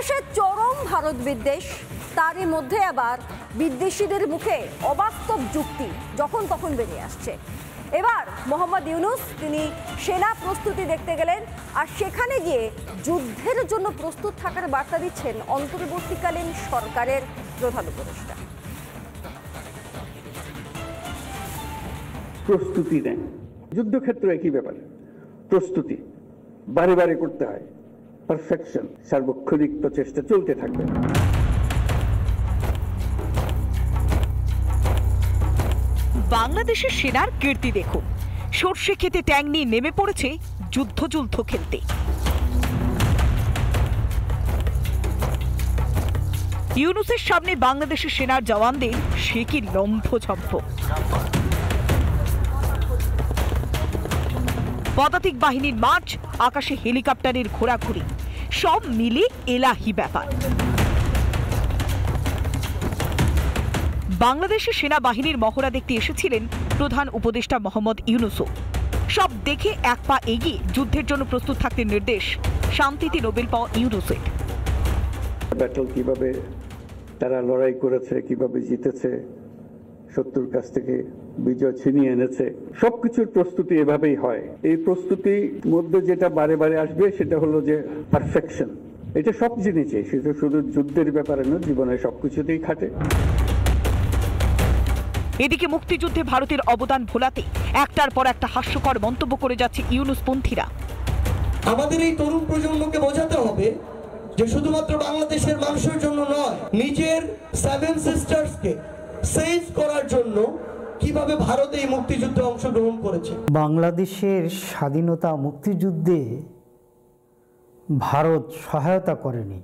বাংলাদেশের চরম ভারত বিদ্বেষ, তারই মধ্যে আবার বিদ্বেষীদের মুখে অবাস্তব যুক্তি যখন তখন বেরিয়ে আসছে। এবার মোহাম্মদ ইউনূস তিনি সেনা প্রস্তুতি দেখতে গেলেন, আর সেখানে গিয়ে যুদ্ধের জন্য প্রস্তুত থাকার বার্তা দিচ্ছেন অন্তর্বর্তীকালীন সরকারের প্রধান উপদেষ্টা। প্রস্তুতি নেই, যুদ্ধক্ষেত্র একই ব্যাপার, প্রস্তুতি বারে বারে করতে হয়, পারফেকশন, সার্বক্ষণিক প্রচেষ্টা চলতে থাকবে। বাংলাদেশের সেনার কীর্তি দেখুন, সর্ষে খেতে ট্যাং নিয়ে নেমে পড়েছে যুদ্ধ খেলতে। ইউনূসের সামনে বাংলাদেশের সেনার জওয়ানদের সে কি লম্ফঝম্প। পদাতিক বাহিনীর মার্চ, আকাশে হেলিকপ্টারের ঘোরাঘুরি, সব মিলে এলাহি ব্যাপার। বাংলাদেশের সেনাবাহিনীর মহড়া দেখতে এসেছিলেন প্রধান উপদেষ্টা মোহাম্মদ ইউনূসও। সব দেখে এক পা এগিয়ে যুদ্ধের জন্য প্রস্তুত থাকতে নির্দেশ শান্তিতে নোবেল পাওয়া ইউনূসের। ব্যাটল কিভাবে তারা লড়াই করেছে, কিভাবে জিতেছে, শত্রুর কাছ থেকে বিজয় ছিনিয়ে এনেছে, সবকিছুর প্রস্তুতি এভাবেই হয়। এই প্রস্তুতির মধ্যে যেটা বারে বারে আসবে সেটা হলো যে পারফেকশন। এটা সব জিনিসে, সেটা শুধু যুদ্ধের ব্যাপারে নয়, জীবনের সবকিছুতেই খাটে। এদিকে মুক্তিযুদ্ধে ভারতের অবদান ভোলাতে একটার পর একটা হাস্যকর মন্তব্য করে যাচ্ছে ইউনূসপন্থীরা। আমাদের এই তরুণ প্রজন্মকে বোঝাতে হবে যে শুধুমাত্র বাংলাদেশের মানুষের জন্য নয়, নিজের সেভেন সিস্টার্সকে সেভ করার জন্য কিভাবে ভারত এই মুক্তিযুদ্ধে অংশগ্রহণ করেছে। বাংলাদেশের স্বাধীনতা মুক্তিযুদ্ধে ভারত সহায়তা করেনি,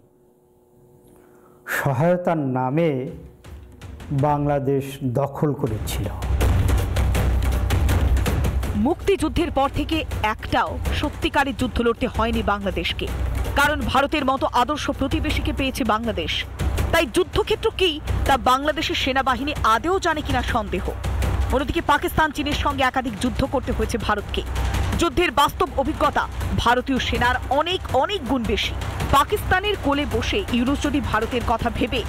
সহায়তার নামে বাংলাদেশ দখল করেছিল। মুক্তিযুদ্ধের পর থেকে একটাও সত্যিকারের যুদ্ধ লড়তে হয়নি বাংলাদেশকে, কারণ ভারতের মতো আদর্শ প্রতিবেশীকে পেয়েছে বাংলাদেশ। তাই যুদ্ধক্ষেত্র কি তা বাংলাদেশের সেনাবাহিনী আদেও জানে কিনা সন্দেহ। অন্যদিকে পাকিস্তান চীনের সঙ্গে একাধিক যুদ্ধ করতে হয়েছে ভারতকে। যুদ্ধের বাস্তব অভিজ্ঞতা ভারতীয় সেনার অনেক গুণ বেশি। পাকিস্তানের কোলে বসে ইউনূস যদি ভারতের কথা ভেবে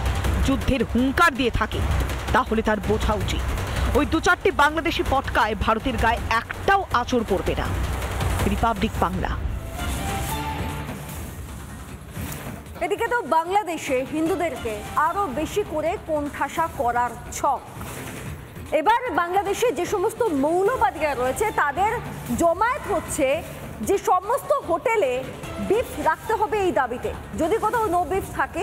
যুদ্ধের হুঙ্কার দিয়ে থাকে, তাহলে তার বোঝা উচিত ওই দু চারটি বাংলাদেশি পটকায় ভারতের গায়ে একটাও আঁচড় পড়বে না। রিপাবলিক বাংলা। এদিকে তো বাংলাদেশে হিন্দুদেরকে আরো বেশি করে কোণঠাসা করার ছক। এবার বাংলাদেশে যে সমস্ত মৌলবাদীরা রয়েছে তাদের জমায়েত হচ্ছে যে সমস্ত হোটেলে বিফ রাখতে হবে এই দাবিতে। যদি কোথাও নো বিফ থাকে,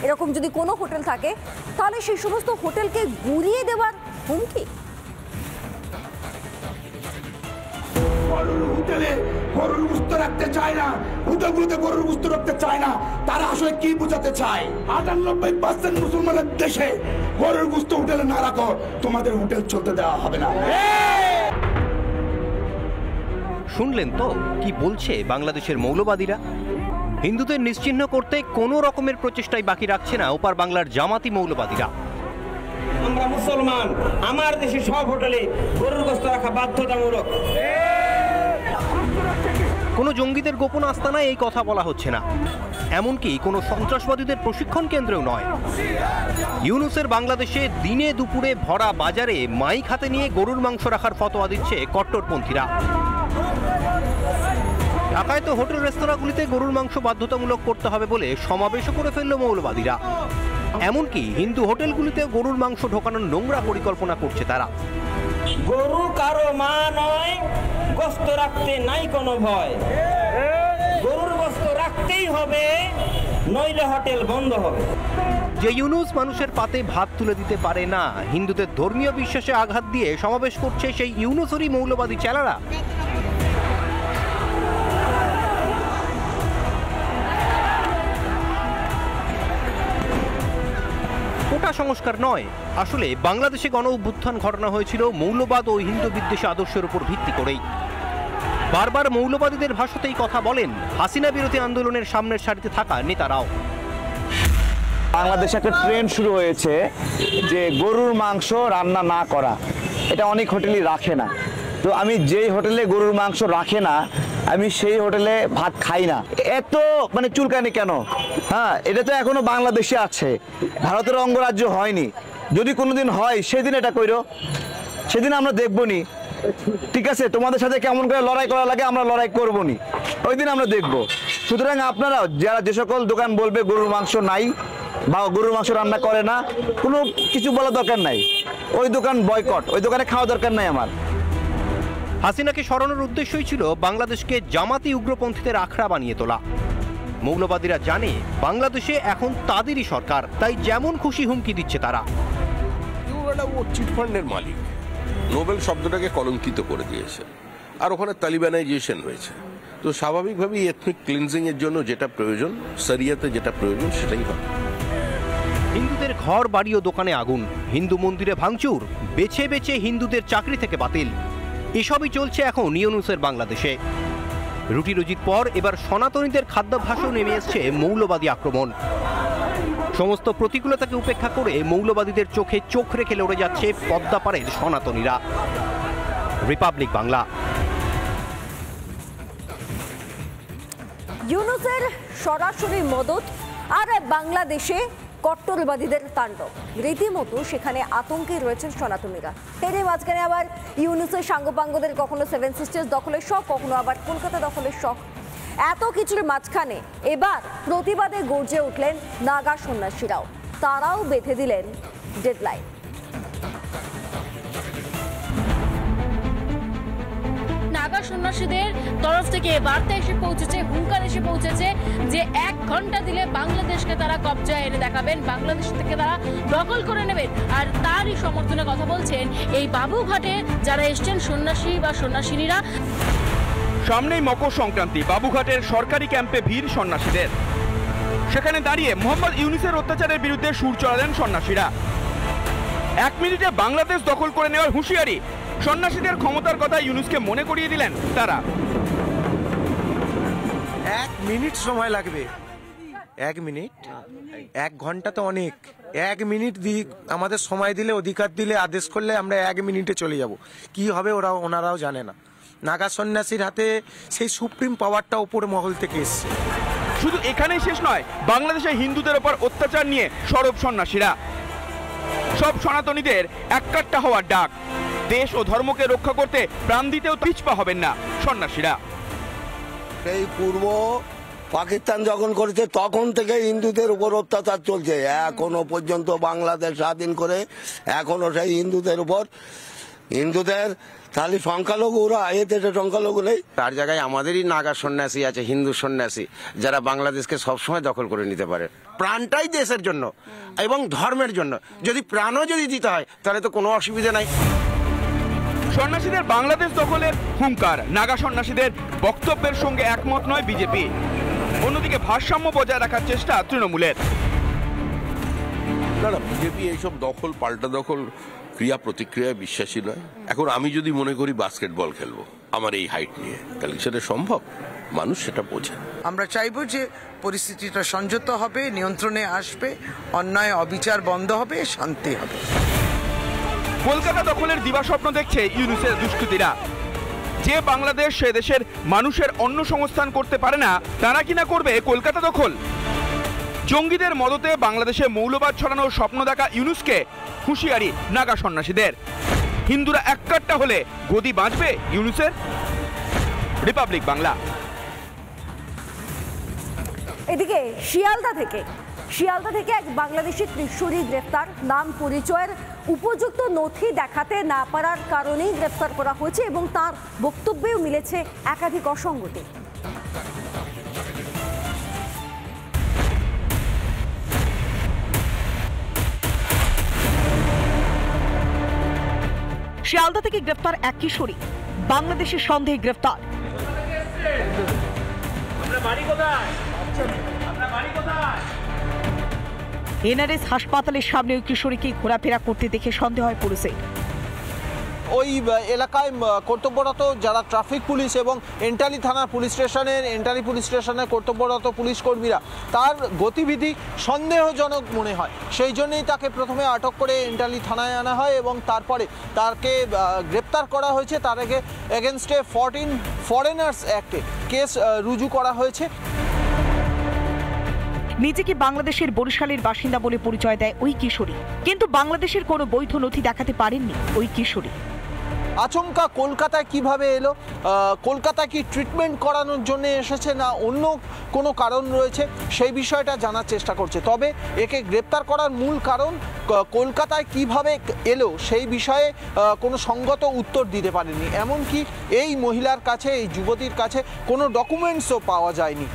এরকম যদি কোনো হোটেল থাকে, তাহলে সেই সমস্ত হোটেলকে গুড়িয়ে দেওয়ার হুমকি। হোটেলে গরুর গোশত রাখতে চায় না, হোটেলগুলোতে গরুর গোশত রাখতে চায় না। তারা আসলে কি বোঝাতে চায়? 98% মুসলমানের দেশে গরুর গোশত হোটেলে না রাখো, তোমাদের হোটেল চলতে দেওয়া হবে না। শুনলেন তো কি বলছে বাংলাদেশের মৌলবাদীরা? হিন্দুদের নিশ্চিহ্ন করতে কোনো রকমের প্রচেষ্টাই বাকি রাখছে না ওপার বাংলার জামাতি মৌলবাদীরা। আমরা মুসলমান, আমার দেশে সব হোটেলে গরুর গোশত রাখা বাধ্যতামূলক। কোনো জঙ্গিদের গোপন আস্তানায় এই কথা বলা হচ্ছে না, এমনকি কোনো সন্ত্রাসবাদীদের প্রশিক্ষণ কেন্দ্রেও নয়। ইউনূসের বাংলাদেশে দিনে দুপুরে ভরা বাজারে মাইক হাতে নিয়ে গরুর মাংস রাখার ফতোয়া দিচ্ছে কট্টরপন্থীরা। ঢাকায় তো হোটেল রেস্তোরাঁগুলিতে গরুর মাংস বাধ্যতামূলক করতে হবে বলে সমাবেশও করে ফেলল মৌলবাদীরা। এমনকি হিন্দু হোটেলগুলিতে গরুর মাংস ঢোকানোর নোংরা পরিকল্পনা করছে তারা। গরু কারো মা নয়, গোশত রাখতে নাই কোনো ভয়। গরুর গোশত রাখতেই হবে, নইলে হোটেল বন্ধ হবে। যে ইউনূস মানুষের পাতে ভাত তুলে দিতে পারে না, হিন্দুদের ধর্মীয় বিশ্বাসে আঘাত দিয়ে সমাবেশ করছে সেই ইউনূসেরই মৌলবাদী চেলারা। কোটা সংস্কার নয়, আসলে বাংলাদেশে গণ অভ্যুত্থান ঘটনা হয়েছিল মৌলবাদ ও হিন্দু বিদ্বেষী আদর্শের উপর ভিত্তি করেই। বারবার মৌলবাদীদের ভাষাতেই কথা বলেন হাসিনা বিরোধী আন্দোলনের সামনের সারিতে থাকা নেতারাও। বাংলাদেশে একটা ট্রেন্ড শুরু হয়েছে যে গরুর মাংস রান্না না করা, এটা অনেক হোটেলই রাখে না। তো আমি যেই হোটেলে গরুর মাংস রাখে না আমি সেই হোটেলে ভাত খাই না। এত মানে চুলকানি কেন? হ্যাঁ, এটা তো এখনো বাংলাদেশে আছে, ভারতের অঙ্গরাজ্য হয়নি। যদি কোনোদিন হয় সেদিন এটা কইরো, সেদিন আমরা দেখবনি। ঠিক আছে, তোমাদের সাথে কেমন করে লড়াই করা লাগে আমরা লড়াই করবো নি, ওই দিন আমরা দেখবো। সুতরাং আপনারা যারা যে সকল দোকান বলবে গরুর মাংস নাই বা গরুর মাংস রান্না করে না, কোনো কিছু বলার দরকার নাই। ওই দোকান বয়কট, ওই দোকানে খাওয়া দরকার নাই আমার। হাসিনাকে সরানোর উদ্দেশ্যই ছিল বাংলাদেশকে জামাতি উগ্রপন্থীদের আখড়া বানিয়ে তোলা। মৌলবাদীরা জানে বাংলাদেশে এখন তাদেরই সরকার, তাই যেমন খুশি হুমকি দিচ্ছে তারা। ও চিটফান্ডের মালিক, নোবেল শব্দটাকে কলঙ্কিত করে দিয়েছে, আর ওখানে তালিবানাইজেশন রয়েছে। তো স্বাভাবিকভাবেই এথনিক ক্লিনজিং এর জন্য যেটা প্রয়োজন, শরিয়াতে যেটা প্রয়োজন সেটাই হবে। হিন্দুদের ঘর বাড়ি ও দোকানে আগুন, হিন্দু মন্দিরে ভাঙচুর, বেছে বেছে হিন্দুদের চাকরি থেকে বাতিল, এসবই চলছে এখন ইউনূসের বাংলাদেশে। রুটি রুজির পর এবার সনাতনীদের খাদ্যাভ্যাসেও নেমে এসছে মৌলবাদী আক্রমণ। সমস্ত প্রতিকূলতাকে উপেক্ষা করে মৌলবাদীদের চোখে চোখ রেখে লড়ে যাচ্ছে পদ্মাপাড়ের সনাতনীরা। রিপাবলিক বাংলা। ইউনূসের সরাসরি মদত আর বাংলাদেশে কট্টরবাদীদের তাণ্ডব, রীতিমতো সেখানে আতঙ্কে রয়েছেন সনাতনীরা। এরই মাঝখানে আবার ইউনূসের সাঙ্গপাঙ্গদের কখনো সেভেন সিস্টার্স দখলের শখ, কখনো আবার কলকাতা দখলের শখ। এত কিছুর মাঝখানে এবার প্রতিবাদে গর্জে উঠলেন নাগা সন্ন্যাসীরাও। তারাও বেঁধে দিলেন ডেডলাইন। নাগা সন্ন্যাসীদের তরফ থেকে বার্তা এসে পৌঁছেছে, হুঙ্কার এসে পৌঁছেছে যে 1 ঘন্টা দিলে বাংলাদেশকে তারা কবজায় এনে দেখাবেন, বাংলাদেশ থেকে তারা দখল করে নেবেন। আর তারই সমর্থনে কথা বলছেন এই বাবুঘাটে যারা এসছেন সন্ন্যাসী বা সন্ন্যাসিনীরা। সামনেই মকর সংক্রান্তি, বাবুঘাটের সরকারি ক্যাম্পে ভিড় সন্ন্যাসীদের। সেখানে দাঁড়িয়ে মোহাম্মদ ইউনূসের অত্যাচারের বিরুদ্ধে সুর চড়ালেন সন্ন্যাসীরা। 1 মিনিটে বাংলাদেশ দখল করে নেওয়ার হুঁশিয়ারি, সন্ন্যাসীদের ক্ষমতার কথা ইউনূসকে মনে করিয়ে দিলেন তারা। 1 মিনিট সময় লাগবে, 1 মিনিট, 1 ঘন্টা তো অনেক। 1 মিনিট আমাদের সময় দিলে, অধিকার দিলে, আদেশ করলে আমরা 1 মিনিটে চলে যাব। কি হবে ওনারাও জানে না। নাগা সন্ন্যাসীর হাতে সেই সুপ্রিম পাওয়ারটা উপর মহল থেকে এসছে। শুধু এখানেই শেষ নয়, বাংলাদেশে হিন্দুদের ওপর অত্যাচার নিয়ে সরব সন্ন্যাসীরা। সব সনাতনীদের এককাট্টা হওয়ার ডাক, দেশ ও ধর্মকে রক্ষা করতে প্রাণ দিতেও পিছপা হবেন না সন্ন্যাসীরা। সেই পূর্ব পাকিস্তান যখন করেছে তখন থেকে হিন্দুদের উপর অত্যাচার চলছে, এখনো পর্যন্ত বাংলাদেশ স্বাধীন করে এখনো সেই হিন্দুদের উপর, হিন্দুদের তাহলে সংখ্যালঘুরা, এ দেশে সংখ্যালঘু নেই। তার জায়গায় আমাদেরই নাগা সন্ন্যাসী আছে, হিন্দু সন্ন্যাসী, যারা বাংলাদেশকে সবসময় দখল করে নিতে পারে। প্রাণটাই দেশের জন্য এবং ধর্মের জন্য, যদি প্রাণও যদি দিতে হয় তাহলে তো কোনো অসুবিধা নাই। সন্ন্যাসীদের বাংলাদেশ দখলের হুঙ্কার, নাগা সন্ন্যাসীদের বক্তব্যের সঙ্গে একমত নয় বিজেপি। অন্যদিকে ভারসাম্য বজায় রাখার চেষ্টা তৃণমূলের। না, বিজেপি এইসব দখল পাল্টা দখল ক্রিয়া প্রতিক্রিয়ায় বিশ্বাসী নয়। এখন আমি যদি মনে করি বাস্কেটবল খেলবো আমার এই হাইট নিয়ে, তাহলে সেটা সম্ভব? মানুষ সেটা বোঝে। আমরা চাইবো যে পরিস্থিতিটা সংযত হবে, নিয়ন্ত্রণে আসবে, অন্যায় অবিচার বন্ধ হবে, শান্তি হবে। কলকাতা দখলের দিবাস্বপ্ন দেখছে ইউনূসের দুষ্কৃতীরা। যে বাংলাদেশ সে দেশের মানুষের অন্ন সংস্থান করতে পারে না, তারা কিনা করবে কলকাতা দখল। জঙ্গিদের মদতে বাংলাদেশে মৌলবাদ ছড়ানোর স্বপ্ন দেখা ইউনূসকে হুঁশিয়ারি নাগা সন্ন্যাসীদের। হিন্দুরা এককাট্টা হলে গদি বাঁচবে ইউনূসের। রিপাবলিক বাংলা। এদিকে শিয়ালদা থেকে এক বাংলাদেশি কিশোরী গ্রেফতার। নাম পরিচয়ের উপযুক্ত নথি দেখাতে না পারার কারণেই গ্রেফতার করা হয়েছে এবং তার বক্তব্যেও মিলেছে একাধিক অসঙ্গতি। শিয়ালদা থেকে গ্রেফতার এক কিশোরী, বাংলাদেশের সন্দেহে গ্রেফতার। এনআরএস হাসপাতালের সামনে ওই কিশোরীকে ঘোরাফেরা করতে দেখে সন্দেহ হয় পুলিশের। ওই এলাকায় কর্তব্যরত যারা ট্রাফিক পুলিশ এবং এন্টালি থানার এন্টালি পুলিশ স্টেশনের কর্তব্যরত পুলিশ কর্মীরা তার গতিবিধি সন্দেহজনক মনে হয়, সেই জন্যই তাকে প্রথমে আটক করে এন্টালি থানায় আনা হয় এবং তারপরে তাকে গ্রেপ্তার করা হয়েছে। তার আগে এগেনস্টে 14 ফরেনার্স অ্যাক্টে কেস রুজু করা হয়েছে। নিজেকে বাংলাদেশের বরিশালের বাসিন্দা বলে পরিচয় দেয় ওই কিশোরী, কিন্তু বাংলাদেশের কোনো বৈধ নথি দেখাতে পারেননি ওই কিশোরী। আচমকা কলকাতায় কিভাবে এলো, কলকাতায় কি ট্রিটমেন্ট করানোর জন্য এসেছে না অন্য কোনো কারণ রয়েছে, সেই বিষয়টা জানার চেষ্টা করছে। তবে একে গ্রেপ্তার করার মূল কারণ কলকাতায় কিভাবে এলো সেই বিষয়ে কোনো সঙ্গত উত্তর দিতে পারেনি। এমনকি এই মহিলার কাছে, এই যুবতীর কাছে কোনো ডকুমেন্টসও পাওয়া যায়নি।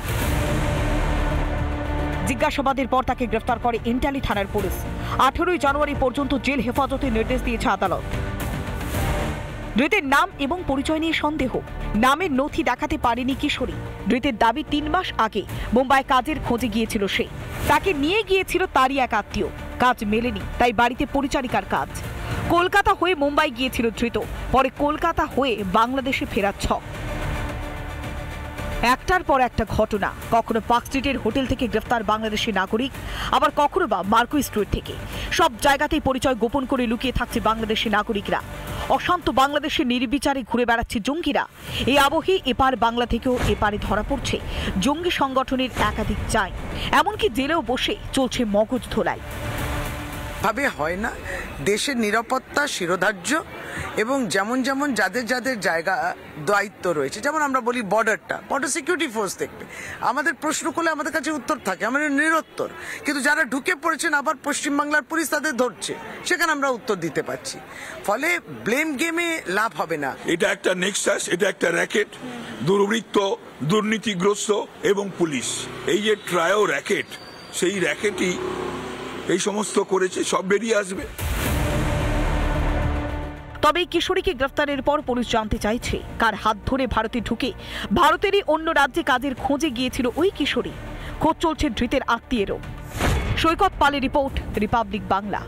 জিজ্ঞাসাবাদের পর তাকে গ্রেফতার করে এন্টালি থানার পুলিশ। 18 জানুয়ারি পর্যন্ত জেল হেফাজতের নির্দেশ দিয়েছে আদালত। ধৃতের নাম এবং পরিচয় নিয়ে সন্দেহ, নামের নথি দেখাতে পারেনি কিশোরী। ধৃতের দাবি 3 মাস আগে মুম্বাই কাজের খোঁজে গিয়েছিল সে, তাকে নিয়ে গিয়েছিল তারই এক আত্মীয়। কাজ মেলেনি, তাই বাড়িতে পরিচারিকার কাজ। কলকাতা হয়ে মুম্বাই গিয়েছিল ধৃত, পরে কলকাতা হয়ে বাংলাদেশে ফেরার ছক। একটার পর একটা ঘটনা, কখনো পার্ক স্ট্রিটের হোটেল থেকে গ্রেফতার বাংলাদেশি নাগরিক, আবার কখনো বা মার্কো স্ট্রিট থেকে। সব জায়গাতেই পরিচয় গোপন করে লুকিয়ে থাকছে বাংলাদেশি নাগরিকরা। অশান্ত বাংলাদেশে নির্বিচারে ঘুরে বেড়াচ্ছে জঙ্গিরা। এই আবহে এপার বাংলা থেকেও এপারে ধরা পড়ছে জঙ্গি সংগঠনের একাধিক চাই, এমনকি জেলেও বসে চলছে মগজ ধোলাই। ভাবে হয় না, দেশের নিরাপত্তা শিরোধার্য এবং যেমন যেমন যাদের যাদের জায়গা দায়িত্ব রয়েছে, যেমন আমরা বলি বর্ডার সিকিউরিটি ফোর্স দেখবে, আমাদের প্রশ্ন করলে আমাদের কাছে উত্তর থাকে, আমাদের নিরুত্তর। কিন্তু যারা ঢুকে পড়েছেন আবার পশ্চিমবাংলার পুলিশ তাদের ধরছে, সেখানে আমরা উত্তর দিতে পারছি। ফলে ব্লেম গেমে লাভ হবে না। এটা একটা নেক্সাস, এটা একটা র্যাকেট, দুর্বৃত্ত, দুর্নীতিগ্রস্ত এবং পুলিশ, এই যে ট্রায়ো র্যাকেট, সেই র্যাকেটই এই সমস্ত করেছে, সব বেরিয়ে আসবে। তবে এই কিশোরীকে গ্রেফতারের পর পুলিশ জানতে চাইছে কার হাত ধরে ভারতে ঢুকে ভারতেরই অন্য রাজ্যে কাজের খোঁজে গিয়েছিল ওই কিশোরী। খোঁজ চলছে ধৃতের আত্মীয়েরও। সৈকত পালের রিপোর্ট, রিপাবলিক বাংলা।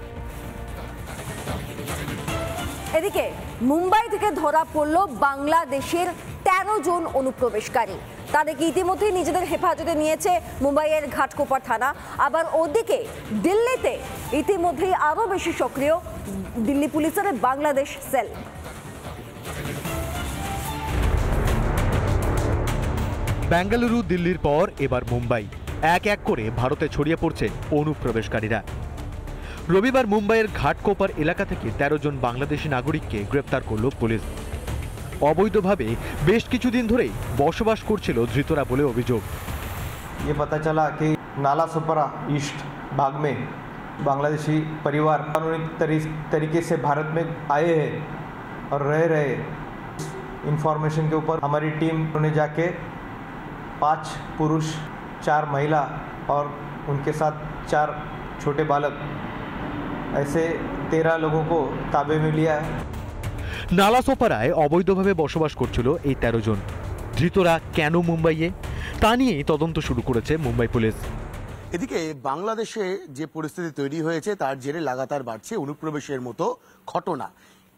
এদিকে মুম্বাই থেকে ধরা পড়ল বাংলাদেশের 13 জন অনুপ্রবেশকারী। তাদেরকে ইতিমধ্যেই নিজেদের হেফাজতে নিয়েছে মুম্বাইয়ের ঘাটকোপার থানা। আবার ওদিকে দিল্লিতে ইতিমধ্যেই আরো বেশি সক্রিয় দিল্লি পুলিশের বাংলাদেশ সেল। বেঙ্গালুরু, দিল্লির পর এবার মুম্বাই, এক এক করে ভারতে ছড়িয়ে পড়ছে অনুপ্রবেশকারীরা। রবিবার মুম্বাইয়ের ঘাটকোপার এলাকা থেকে 13 জন বাংলাদেশি নাগরিককে গ্রেপ্তার করল পুলিশ। অবৈধভাবে বেশ কিছুদিন ধরেই বসবাস করছিল ধৃতরা বলে অভিযোগ। ये पता चला कि नाला सुपरा ईस्ट भाग में बांग्लादेशी परिवार कानूनी तरीके से भारत में आए हैं और रह रहे। इंफॉर्मेशन के ऊपर हमारी टीम ने जाके 5 पुरुष 4 महिला और उनके साथ 4 छोटे बालक, ऐसे 13 लोगों को ताबे में लिया है। নালাসোপারায় অবৈধভাবে বসবাস করছিল এই 13 জন। ধৃতরা কেন মুম্বাইয়ে, তা নিয়েই তদন্ত শুরু করেছে মুম্বাই পুলিশ। এদিকে বাংলাদেশে যে পরিস্থিতি তৈরি হয়েছে তার জেরে লাগাতার বাড়ছে অনুপ্রবেশের মতো ঘটনা।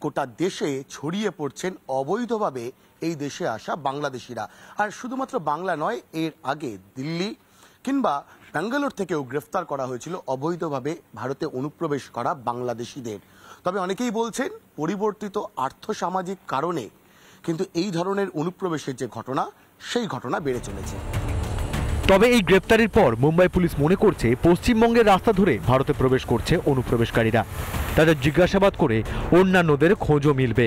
গোটা দেশে ছড়িয়ে পড়ছেন অবৈধভাবে এই দেশে আসা বাংলাদেশিরা। আর শুধুমাত্র বাংলা নয়, এর আগে দিল্লি কিংবা বেঙ্গালুরু থেকেও গ্রেফতার করা হয়েছিল অবৈধভাবে ভারতে অনুপ্রবেশ করা বাংলাদেশিদের। তবে অনেকেই বলছেন পরিবর্তিত আর্থসামাজিক কারণে কিন্তু এই ধরনের অনুপ্রবেশের যে ঘটনা, সেই ঘটনা বেড়ে চলেছে। তবে এই গ্রেপ্তারের পর মুম্বাই পুলিশ মনে করছে পশ্চিমবঙ্গের রাস্তা ধরে ভারতে প্রবেশ করছে অনুপ্রবেশকারীরা। তাদের জিজ্ঞাসাবাদ করে অন্যান্যদের খোঁজও মিলবে।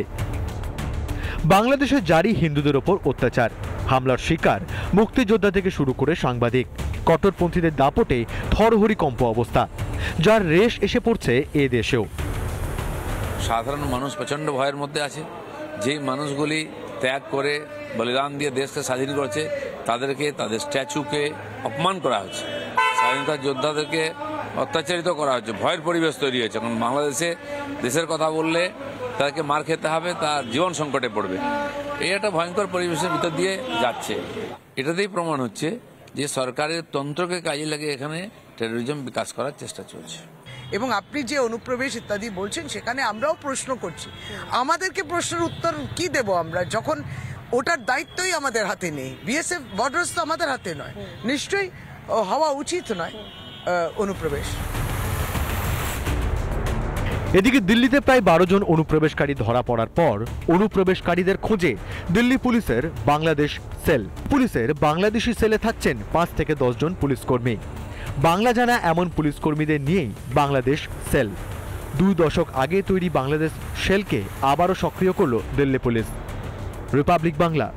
বাংলাদেশে জারি হিন্দুদের ওপর অত্যাচার, হামলার শিকার মুক্তিযোদ্ধা থেকে শুরু করে সাংবাদিক, কট্টরপন্থীদের দাপটে থরহরিকম্প অবস্থা, যার রেশ এসে পড়ছে এ দেশেও। সাধারণ মানুষ প্রচণ্ড ভয়ের মধ্যে আছে। যেই মানুষগুলি ত্যাগ করে বলিদান দিয়ে দেশকে স্বাধীন করেছে তাদেরকে, তাদের স্ট্যাচুকে অপমান করা হচ্ছে, স্বাধীনতা যোদ্ধাদেরকে অত্যাচারিত করা হচ্ছে, ভয়ের পরিবেশ তৈরি হয়েছে। এখন বাংলাদেশে দেশের কথা বললে তাদেরকে মার খেতে হবে, তার জীবন সংকটে পড়বে। এই একটা ভয়ঙ্কর পরিবেশের ভিতর দিয়ে যাচ্ছে। এটাতেই প্রমাণ হচ্ছে যে সরকারের তন্ত্রকে কাজে লাগিয়ে এখানে টেরোরিজম বিকাশ করার চেষ্টা চলছে। এবং আপনি যে অনুপ্রবেশ ইত্যাদি বলছেন সেখানে আমরাও প্রশ্ন করছি। আমাদেরকে প্রশ্নের উত্তর কি দেব আমরা, যখন ওটার দায়িত্বই আমাদের হাতে নেই? বিএসএফ বর্ডার্স তো আমাদের হাতে নয়, নিশ্চয়ই হওয়া উচিত নয় অনুপ্রবেশ। এদিকে দিল্লিতে প্রায় 12 জন অনুপ্রবেশকারী ধরা পড়ার পর অনুপ্রবেশকারীদের খোঁজে দিল্লি পুলিশের বাংলাদেশ সেল। পুলিশের বাংলাদেশি সেলে থাকছেন 5 থেকে 10 জন পুলিশ কর্মী। বাংলা জানা এমন পুলিশ কর্মীদের নিয়েই বাংলাদেশ সেল। 2 দশক আগে তৈরি বাংলাদেশ সেলকে আবারও সক্রিয় করল দিল্লি পুলিশ। রিপাবলিক বাংলা।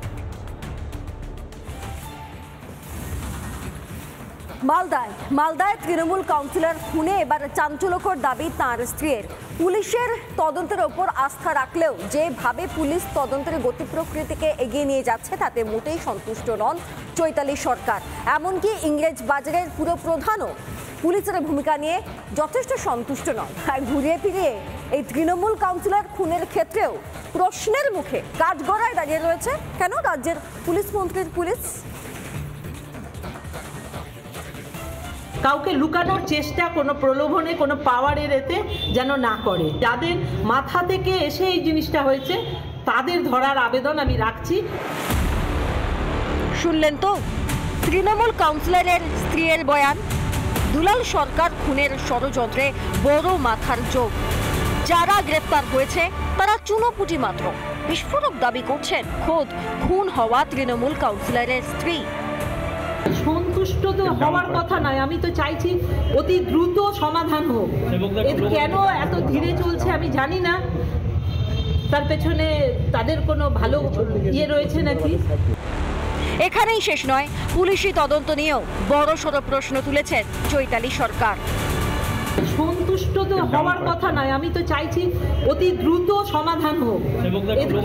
মালদায় তৃণমূল কাউন্সিলর খুনে এবার চাঞ্চল্যকর দাবি তাঁর স্ত্রীর। পুলিশের তদন্তের ওপর আস্থা রাখলেও যেভাবে পুলিশ তদন্তের গতি প্রকৃতিকে এগিয়ে নিয়ে যাচ্ছে তাতে মোটেই সন্তুষ্ট নন চৈতালি সরকার। এমনকি ইংরেজ বাজারের পুরপ্রধানও পুলিশের ভূমিকা নিয়ে যথেষ্ট সন্তুষ্ট নন। আর ঘুরিয়ে ফিরিয়ে এই তৃণমূল কাউন্সিলর খুনের ক্ষেত্রেও প্রশ্নের মুখে কাঠগড়ায় দাঁড়িয়ে রয়েছে কেন রাজ্যের পুলিশ মন্ত্রীর পুলিশ? কাউকে লুকানোর চেষ্টা কোনো প্রলোভনে কোনো পাওয়ারের এতে যেন না করে। যাদের মাথা থেকে এসে এই জিনিসটা হয়েছে তাদের ধরার আবেদন আমি রাখছি। শুনলেন তো তৃণমূল কাউন্সিলরের স্ত্রীর বয়ান। দুলাল সরকার খুনের ষড়যন্ত্রে বড় মাথার যোগ। যারা গ্রেপ্তার হয়েছে তারা চুনোপুটি মাত্র। বিস্ফোরক দাবি করছেন খোদ খুন হওয়া তৃণমূল কাউন্সিলরের স্ত্রী। সন্তুষ্ট তো হওয়ার কথা নয়, আমি তো চাইছি অতি দ্রুত সমাধান হোক। কেন এত ধীরে চলছে আমি জানি না, তার পেছনে তাদের কোনো ভালো ইয়ে রয়েছে নাকি। এখানেই শেষ নয়, পুলিশি তদন্ত নিয়েও বড়সড় প্রশ্ন তুলেছেন চৈতালি সরকার। সন্তুষ্ট তো হওয়ার কথা নয়, আমি তো চাইছি অতি দ্রুত সমাধান হোক।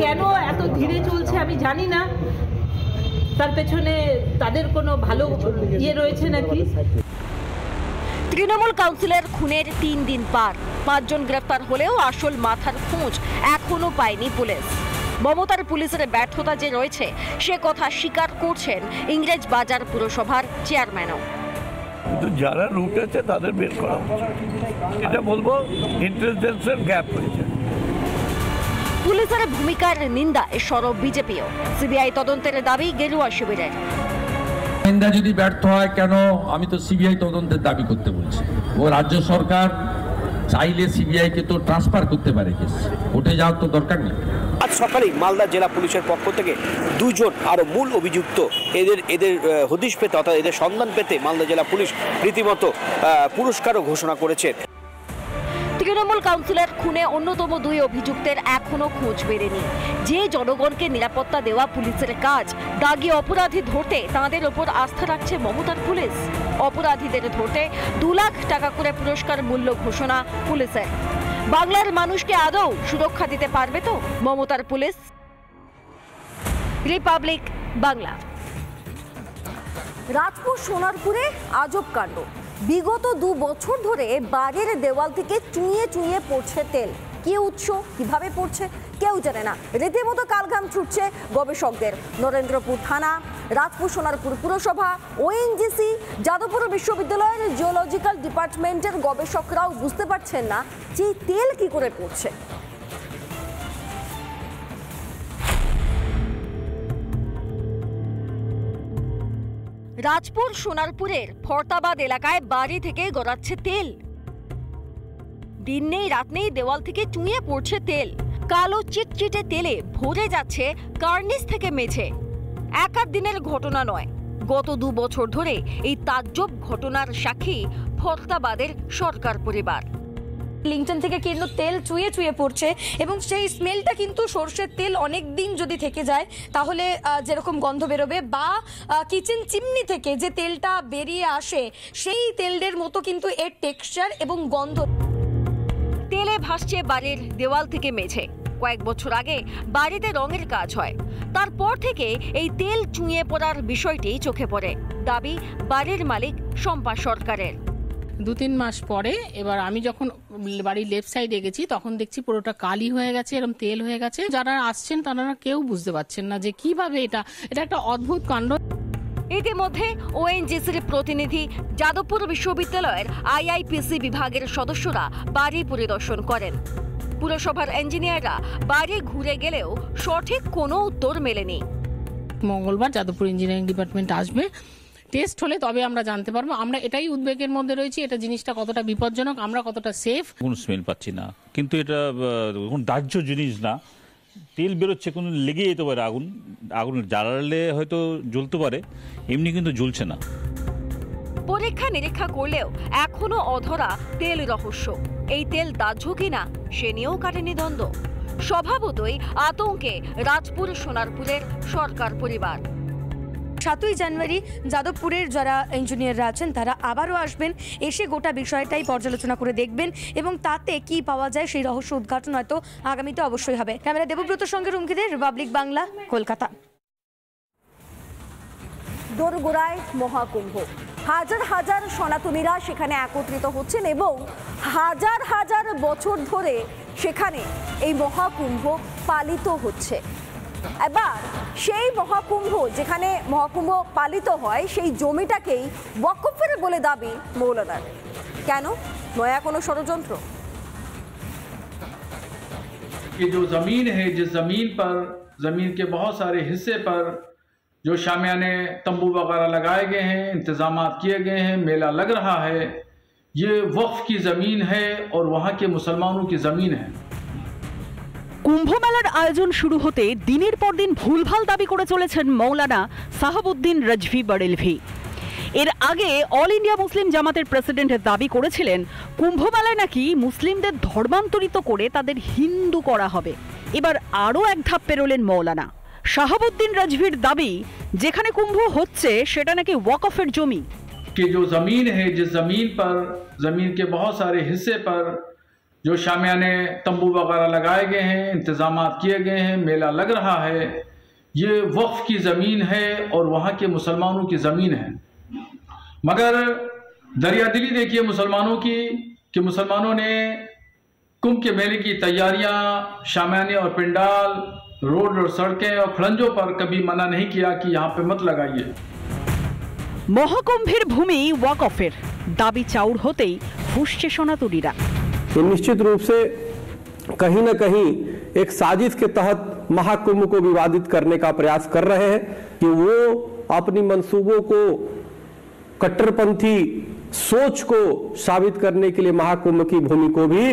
কেন এত ধীরে চলছে আমি জানি না, তার পেছনে তাদের কোনো ভালো ইয়ে রয়েছে নাকি। তৃণমূল কাউন্সিলর খুনের 3 দিন পার, 5 জন গ্রেফতার হলেও আসল মাথার খোঁজ এখনো পায়নি পুলিশ। মমতার পুলিশের ব্যর্থতা যে রয়েছে সে কথা স্বীকার করছেন ইংরেজ বাজার পুরসভার চেয়ারম্যানও। কিন্তু যারা রুট আছে তাদের বের করা উচিত, এটা বলবো ইন্টেলিজেন্সের গ্যাপ হয়েছে। পুলিশের ভূমিকার নিন্দায় সরব বিজেপিও। সিবিআই তদন্তের দাবি গেরুয়া শিবিরের। নিন্দা যদি ব্যর্থ হয় কেন, আমি তো সিবিআই তদন্তের দাবি করতে বলছি। ও রাজ্য সরকার চাইলে সিবিআই কে তো ট্রান্সফার করতে পারে, কেস কোর্টে যাওয়ার তো দরকার নেই। আজ সকালেই মালদা জেলা পুলিশের পক্ষ থেকে 2 জন আরো মূল অভিযুক্ত এদের হদিশ পেতে অর্থাৎ এদের সন্ধান পেতে মালদা জেলা পুলিশ রীতিমতো পুরস্কারও ঘোষণা করেছে। তৃণমূল কাউন্সিলর খুনে অন্যতম 2 অভিযুক্তের এখনো খোঁজ বেরেনি। যে জনগণকে নিরাপত্তা দেওয়া পুলিশের কাজ, দাগী অপরাধী ধরতে তাঁদের ওপর আস্থা রাখছে মমতার পুলিশ। অপরাধীদের ধরতে 2 লাখ টাকা করে পুরস্কার মূল্য ঘোষণা পুলিশের। বাংলার মানুষকে আদৌ সুরক্ষা দিতে পারবে তো মমতার পুলিশ? রিপাবলিক বাংলা। রাজপুর সোনারপুরে আজব কাণ্ড। বিগত 2 বছর ধরে বাড়ির দেওয়াল থেকে চুইয়ে চুইয়ে পড়ছে তেল। কি উৎস, কিভাবে পড়ছে কেউ জানে না। রীতিমতো কালঘাম ছুটছে গবেষকদের। নরেন্দ্রপুর থানা, রাজপুর সোনারপুর পুরসভা, ওএনজিসি, যাদবপুর বিশ্ববিদ্যালয়ের জিওলজিক্যাল ডিপার্টমেন্টের গবেষকরাও বুঝতে পারছেন না যে তেল কি করে পড়ছে। রাজপুর সোনারপুরের ফরতাবাদ এলাকায় বাড়ি থেকে গড়াচ্ছে তেল। দিন নেই রাত নেই দেওয়াল থেকে চুইয়ে পড়ছে তেল। কালো চিটচিটে তেলে ভরে যাচ্ছে কার্নিস থেকে মেঝে। এক দিনের ঘটনা নয়, গত 2 বছর ধরে এই তাজ্জব ঘটনার সাক্ষী ফরতাবাদের সরকার পরিবার। লিংটন থেকে কিন্তু তেল চুইয়ে চুইয়ে পড়ছে এবং সেই স্মেলটা কিন্তু সরষের তেল অনেক দিন যদি থেকে যায় তাহলে যেরকম গন্ধ বেরোবে, বা কিচেন চিমনি থেকে যে তেলটা বেরিয়ে আসে সেই তেলের মতো কিন্তু এর টেক্সচার এবং গন্ধ। তেলে ভাসছে বাড়ির দেওয়াল থেকে মেঝে। কয়েক বছর আগে বাড়িতে রঙের কাজ হয়, তারপর থেকে এই তেল চুইয়ে পড়ার বিষয়টি চোখে পড়ে। দাবি বাড়ির মালিক শম্পা সরকারের। 2-3 মাস পরে এবার আমি যখন বাড়ির লেফট সাইডে গেছি তখন দেখছি পুরোটা কালি হয়ে গেছে, এরকম তেল হয়ে গেছে। যারা আসছেন তারা কেউ বুঝতে পারছেন না যে কিভাবে এটা একটা অদ্ভুত কাণ্ড। ইতিমধ্যে ওএনজিসির প্রতিনিধি যাদবপুর বিশ্ববিদ্যালয়ের আইআইপিসি বিভাগের সদস্যরা বাড়ি পরিদর্শন করেন। পুরসভার ইঞ্জিনিয়াররা বাড়ি ঘুরে গেলেও সঠিক কোনো উত্তর মেলেনি। মঙ্গলবার যাদবপুর ইঞ্জিনিয়ারিং ডিপার্টমেন্ট আসবে, টেস্ট হলে তবে আমরা জানতে পারবো। আমরা এটাই উদ্বেগের মধ্যে রয়েছি, এটা জিনিসটা কতটা বিপজ্জনক, আমরা কতটা সেফ। কোন স্মেল পাচ্ছি না, কিন্তু এটা কোন দাহ্য জিনিস না, তেল বেরোচ্ছে, কোনো লেগে যেতে পারে। আগুন জ্বালালে হয়তো জ্বলতে পারে, এমনি কিন্তু জ্বলছে না। পরীক্ষা নিরীক্ষা করলেও এখনো অধরা তেল রহস্য। এই তেল দাহ্য কিনা সে নিয়েও কাটেনি দ্বন্দ্ব। স্বভাবতই আতঙ্কে রাজপুর সোনারপুরের সরকার পরিবার। 7ই জানুয়ারি যাদবপুরের যারা ইঞ্জিনিয়াররা আছেন তারা আবারও আসবেন, এসে গোটা বিষয়টাই পর্যালোচনা করে দেখবেন এবং তাতে কি পাওয়া যায় সেই রহস্য উদ্ঘাটন হয়তো আগামীতে অবশ্যই হবে। ক্যামেরা দেবব্রতর সঙ্গে রুমকিদের, রিপাবলিক বাংলা, কলকাতা। দোরগোড়ায় মহাকুম্ভ, হাজার হাজার সনাতনীরা সেখানে একত্রিত হচ্ছেন এবং হাজার হাজার বছর ধরে সেখানে এই মহাকুম্ভ পালিত হচ্ছে। এবার সেই মহাকুম্ভ, যেখানে মহাকুম্ভ পালিত হয়, সেই জমিটাকেই ওয়াকফের বলে দাবি মৌলানার। কেন? নয়া কোনো ষড়যন্ত্র? ये जो ज़मीन है, जिस ज़मीन पर ज़मीन के बहुत सारे हिस्से पर जो शामियाने तंबू वगैरह लगाए गए हैं, इंतज़ामात किए गए हैं, मेला लग रहा है, ये वक्फ की ज़मीन है और वहाँ के मुसलमानों की ज़मीन है। কুম্ভ মেলার আয়োজন শুরু হতে দিনের পর দিন ভুলভাল দাবি করে চলেছেন মৌলানা সাহাবউদ্দিন রাজভী বরেলভী। এর আগে অল ইন্ডিয়া মুসলিম জামাতের প্রেসিডেন্ট দাবি করেছিলেন কুম্ভ মেলায় নাকি মুসলিমদের ধর্মান্তরিত করে তাদের হিন্দু করা হবে। এবার আরও এক ধাপ পেরোলেন মৌলানা। সাহাবউদ্দিন রাজভীর দাবি, যেখানে কুম্ভ হচ্ছে সেটা নাকি ওয়াকফের জমি। कि जो ज़मीन है, जिस ज़मीन पर ज़मीन के बहुत सारे हिस्से पर जो शामियाने तंबू वगैरह लगाए गए हैं, इंतज़ामात किए गए हैं, मेला लग रहा है, ये वक्फ की ज़मीन है और वहाँ के मुसलमानों की ज़मीन है। मगर दरियादिली देखिए मुसलमानों की, कि मुसलमानों ने कुंभ के मेले की तैयारियां, शामियाने और पिंडाल, रोड और सड़कें और खड़ंजों पर कभी मना नहीं किया कि यहाँ पे मत लगाइए। মহাকুম্ভের ভূমি ওয়াকফের দাবি চাউর হতেই ফুঁসছে সনাতনীরা। निश्चित रूप से कहीं न कहीं एक साजिश के तहत महाकुंभ को विवादित करने का प्रयास कर रहे हैं कि वो अपनी मंसूबों को, कट्टरपंथी सोच को साबित करने के लिए महाकुंभ की भूमि को भी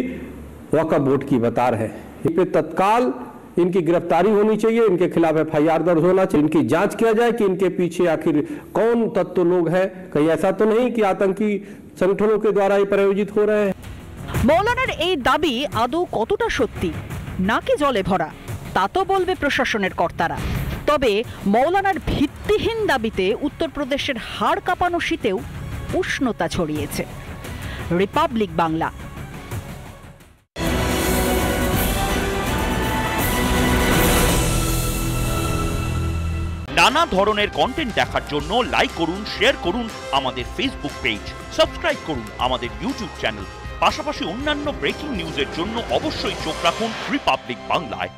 वक्फ बोर्ड की बता रहे हैं। इन पे तत्काल इनकी गिरफ्तारी होनी चाहिए, इनके खिलाफ FIR दर्ज होना चाहिए, इनकी जांच किया जाए कि इनके पीछे आखिर कौन तत्व लोग हैं। कहीं ऐसा तो नहीं कि आतंकी संगठनों के द्वारा ये प्रायोजित हो रहे हैं। মৌলানার এই দাবি আদৌ কতটা সত্যি নাকি জলে ভরা তা তো বলবে প্রশাসনের কর্তারা। তবে মৌলানার ভিত্তিহীন দাবিতে উত্তরপ্রদেশের হাড় কাঁপানো শীতেও উষ্ণতা ছড়িয়েছে। রিপাবলিক বাংলা। নানা ধরনের কন্টেন্ট দেখার জন্য লাইক করুন, শেয়ার করুন আমাদের ফেসবুক পেজ, সাবস্ক্রাইব করুন আমাদের ইউটিউব চ্যানেল। পাশাপাশি অন্যান্য ব্রেকিং নিউজের জন্য অবশ্যই চোখ রাখুন রিপাবলিক বাংলায়।